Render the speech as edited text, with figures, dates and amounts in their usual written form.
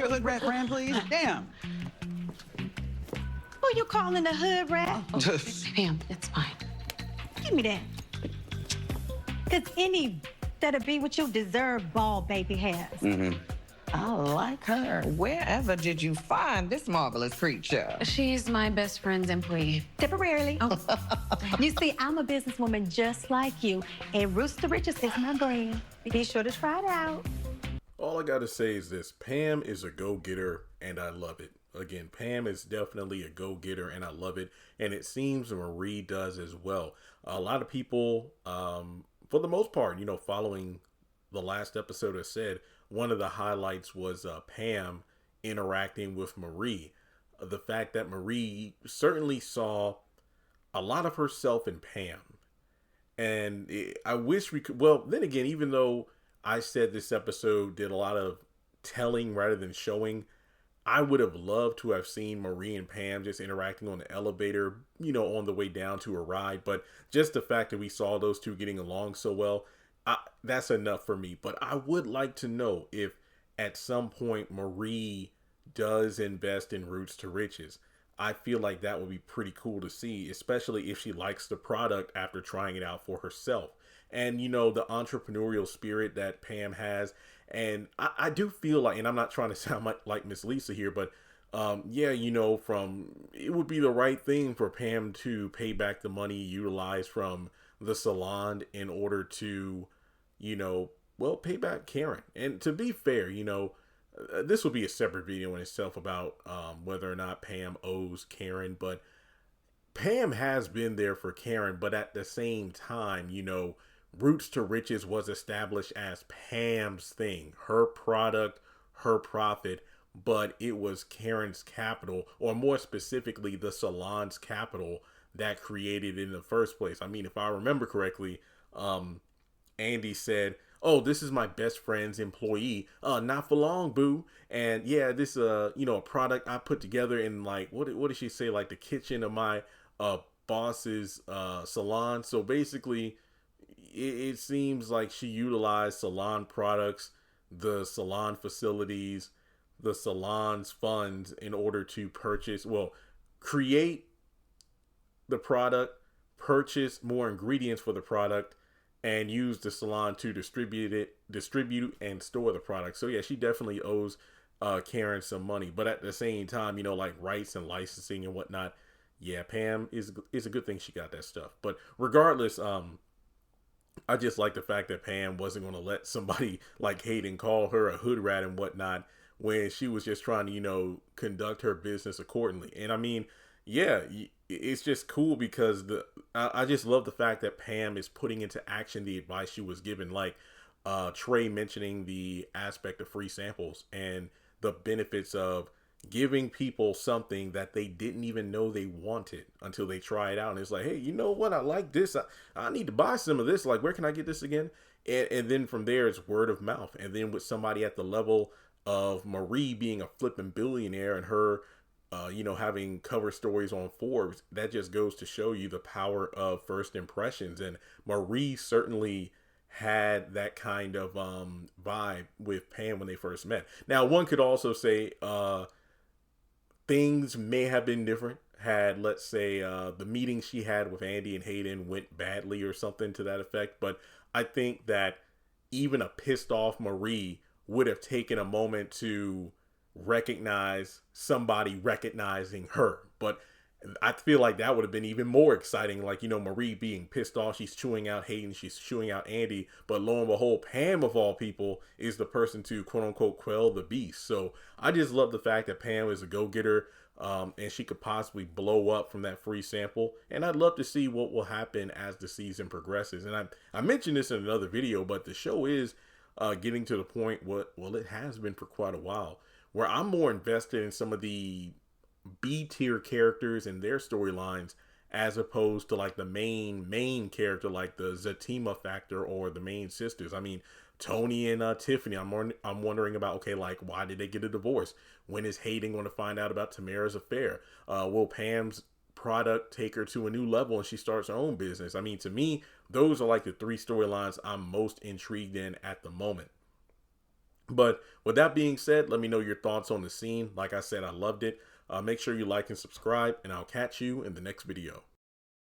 your hood rat friend, please? Damn. Who you calling a hood rat? Pam, it's fine. Give me that. Because any that'll be what you deserve, ball baby has. I like her. Wherever did you find this marvelous creature? She's my best friend's employee. Temporarily. You see, I'm a businesswoman just like you, and Rooster Riches is my brand. Be sure to try it out. All I gotta say is this: Pam is a go-getter, and I love it. Again, Pam is definitely a go-getter, and I love it. And it seems Marie does as well. A lot of people, for the most part, following the last episode, has said one of the highlights was Pam interacting with Marie. The fact that Marie certainly saw a lot of herself in Pam. And I wish we could, well, then again, even though I said this episode did a lot of telling rather than showing, I would have loved to have seen Marie and Pam just interacting on the elevator, on the way down to a ride. But just the fact that we saw those two getting along so well, that's enough for me. But I would like to know if at some point Marie does invest in Roots to Riches. I feel like that would be pretty cool to see, especially if she likes the product after trying it out for herself. And, the entrepreneurial spirit that Pam has. And I do feel like, and I'm not trying to sound like Miss Lisa here, but it would be the right thing for Pam to pay back the money utilized from the salon in order to, pay back Karen. And to be fair, this will be a separate video in itself about whether or not Pam owes Karen, but Pam has been there for Karen. But at the same time, Roots to Riches was established as Pam's thing, her product, her profit, but it was Karen's capital, or more specifically, the salon's capital that created it in the first place. I mean, if I remember correctly, Andy said, "Oh, this is my best friend's employee. Not for long, boo." And yeah, this a product I put together in, like, what did she say, like the kitchen of my boss's salon. So basically, it seems like she utilized salon products, the salon facilities, the salon's funds in order to create the product, purchase more ingredients for the product, and use the salon to distribute and store the product. So yeah, she definitely owes Karen some money. But at the same time, like rights and licensing and whatnot, yeah, Pam is a good thing she got that stuff. But regardless, I just like the fact that Pam wasn't going to let somebody like Hayden call her a hood rat and whatnot when she was just trying to, conduct her business accordingly. And I mean, yeah, it's just cool because I just love the fact that Pam is putting into action the advice she was given, like Trey mentioning the aspect of free samples and the benefits of giving people something that they didn't even know they wanted until they try it out. And it's like, hey, you know what? I like this. I need to buy some of this. Like, where can I get this again? And then from there, it's word of mouth. And then with somebody at the level of Marie being a flipping billionaire and her, having cover stories on Forbes, that just goes to show you the power of first impressions. And Marie certainly had that kind of vibe with Pam when they first met. Now, one could also say, things may have been different had, let's say, the meeting she had with Andy and Hayden went badly or something to that effect. But I think that even a pissed off Marie would have taken a moment to recognize somebody recognizing her. But I feel like that would have been even more exciting. Like, Marie being pissed off, she's chewing out Hayden, she's chewing out Andy, but lo and behold, Pam of all people is the person to quote unquote quell the beast. So I just love the fact that Pam is a go-getter, and she could possibly blow up from that free sample. And I'd love to see what will happen as the season progresses. And I mentioned this in another video, but the show is getting to the point, it has been for quite a while, where I'm more invested in some of the B-tier characters and their storylines as opposed to like the main character, like the Zatima factor or the main sisters. I mean, Tony and Tiffany, I'm wondering about, okay, like, why did they get a divorce? When is Hayden going to find out about Tamara's affair? Will Pam's product take her to a new level and she starts her own business? I mean, to me, those are like the three storylines I'm most intrigued in at the moment. But with that being said, let me know your thoughts on the scene. Like I said, I loved it. Make sure you like and subscribe, and I'll catch you in the next video.